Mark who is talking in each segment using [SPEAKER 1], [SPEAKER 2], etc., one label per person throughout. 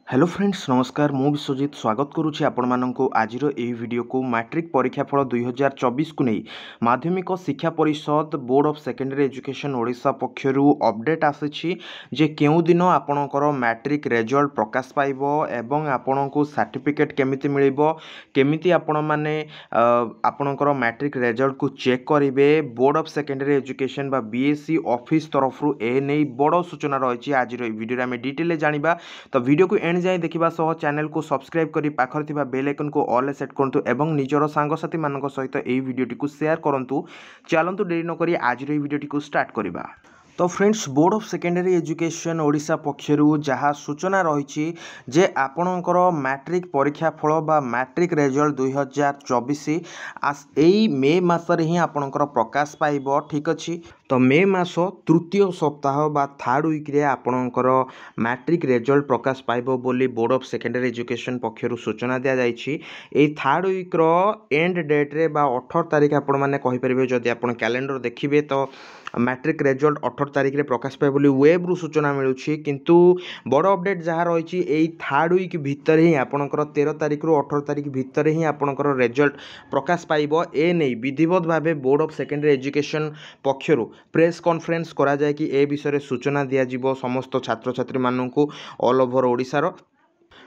[SPEAKER 1] Hello friends नमस्कार मु विश्वजित स्वागत करुच्ची आपको आज वीडियो को मैट्रिक परीक्षाफल 2024 को नहीं Madhyamik Shiksha Parishad board of secondary education Odisha पक्षर अपडेट आसी जे केउ दिन आपणकर मैट्रिक रिजल्ट प्रकाश पाइब एवं आपण को सर्टिफिकेट केमिति मिलिबो केमिति आपण माने आपणकर मैट्रिक रिजल्ट को चेक करेंगे बोर्ड ऑफ सेकेंडरी एजुकेशन बा बीएससी ऑफिस तरफ ए नहीं बड़ सूचना रही आज वीडियो में डिटेल जानिबा तो वीडियो को एंड जाए देखा सह चैनल को सब्सक्राइब करी पाखर थिबा बेल आइकन को ऑल सेट करंतु एवं निजर सांगसाथी मानक सहित एई वीडियोटी को शेयर करंतु चलंतु देरी न करी आज वीडियोटी को स्टार्ट करिबा। तो friends board of secondary education Odisha पक्षर जहाँ सूचना रही जे आपणकर मैट्रिक परीक्षा फल बा मैट्रिक रिजल्ट 2024 एई मे मासरे ही आपणकर प्रकाश पाइब ठीक अच्छी। तो मे मास तृतीय सप्ताह बा थर्ड वीक रे आपणकर मैट्रिक रिजल्ट प्रकाश पाइब बोली बोर्ड ऑफ सेकेंडरी एजुकेशन पक्षर सूचना दिया जाइछि। एई थर्ड वीक रो एंड डेट रे बा 18 तारिख आपण माने कहि परिबे जदि आपण कैलेंडर देखिबे तो मैट्रिक रिजल्ट 18 तारिख रे प्रकाश पाए बोली वेब रु सूचना मिलुछि किंतु बड़ अपडेट जहाँ रही एई थर्ड वीक भितर ही आपणकर 13 तारिख रु 18 तारिख भितर ही आपणकर रिजल्ट प्रकाश पाइब ए नहीं विधिवत भावे बोर्ड ऑफ सेकेंडरी एजुकेशन पक्षर प्रेस कॉन्फ्रेंस करा जाए कि ए विषय सूचना दिया समस्त छात्र छात्री मानू ऑल ओवर ओडिशार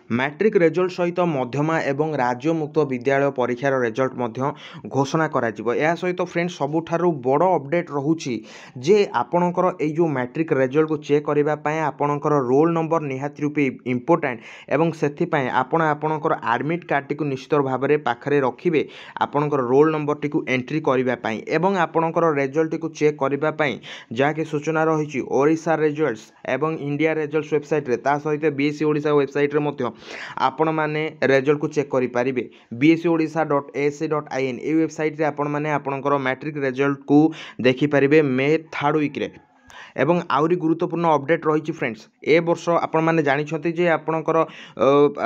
[SPEAKER 1] मैट्रिक रिजल्ट सहित मध्यमा एवं राज्य मुक्त विद्यालय परीक्षार रिजल्ट मध्य घोषणा करा जिवो। या सहित फ्रेंड्स सबुठारु बड़ अपडेट रहुछि जे आपणकर ए जो मैट्रिक रिजल्ट को चेक करबा पय आपणकर रोल नंबर निहाती रूपे इंपोर्टेंट एवं सेथि पय आपण आपणकर एडमिट कार्ड टी को निश्चित भाव में पाखरे रखिबे आपणकर रोल नंबर टी को एंट्री करबा पय एवं आपणकर रिजल्ट टी को चेक करबा पय जाके सूचना रहिछि ओडिशा रिजल्ट्स एवं इंडिया रिजल्ट्स वेबसाइट रे ता सहित बीएससी ओडिशा वेबसाइट रे मध्य आपण माने रिजल्ट को चेक करि पारिबे bsodisha.ac.in ए वेबसाइट रे आपण माने आपणकर मैट्रिक रिजल्ट को देखि पारिबे मे थर्ड वीक रे। एवं आउरी गुरुत्वपूर्ण अपडेट रही फ्रेंड्स ए वर्ष आपण माने जानिछथि जे आपणकर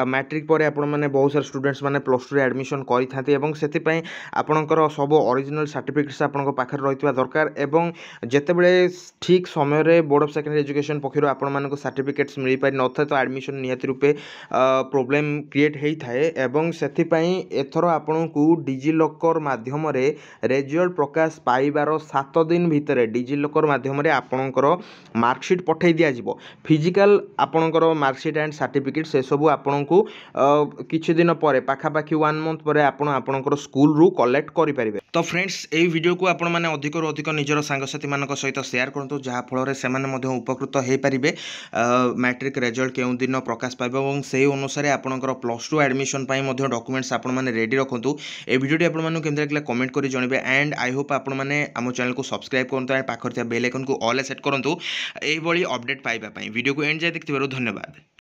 [SPEAKER 1] मैट्रिक पर आपण माने बहुत सारा स्टूडेंट्स माने प्लस टू रे एडमिशन करि थांती एवं सेति पय आपणकर सब ओरिजिनल सर्टिफिकेट्स आपणक पाखर रहितबा दरकार एवं जेतेबेले ठीक समय रे बोर्ड ऑफ सेकेंडरी एजुकेशन पखिरो आपण मानको सर्टिफिकेट्स मिली पारि नथाय तो एडमिशन निहाती रूपे प्रॉब्लम क्रिएट हेई थाए एवं सेति पय एथरो आपणकू डिजी लॉकर माध्यम रे रिजल्ट प्रकाश पाइबार 7 दिन भितरे डिजी लॉकर माध्यम रे आपण मार्कशीट पठे दि जाव फिजिकल आपणकर मार्कशीट एंड सर्टिफिकेट से सब आपण को किछि दिन पर पाखापाखि 1 मंथ पर आपणकर स्कूल रु कलेक्ट करें। तो फ्रेंड्स ए वीडियो को आपण माने अधिक रु अधिक निजर सांगसाथी मानक सहित शेयर करंतु जहाँ फल से उपकृत हो पारे मैट्रिक रिजल्ट केउ दिन प्रकाश पाइब और से अनुसार आपणकर प्लस टू एडमिशन डॉक्यूमेंट्स आपण माने रेडी रखंतु। ए वीडियो आपण माने केमति लागला कमेंट करी जणबे एंड आई होप आपण माने हम चैनल को सब्सक्राइब करंतु एंड पाखर बेल आइकन को ऑल सेट करंतु एही बळी अपडेट पाइबा पई वीडियो को एंड जाय देखिथिबारु धन्यवाद।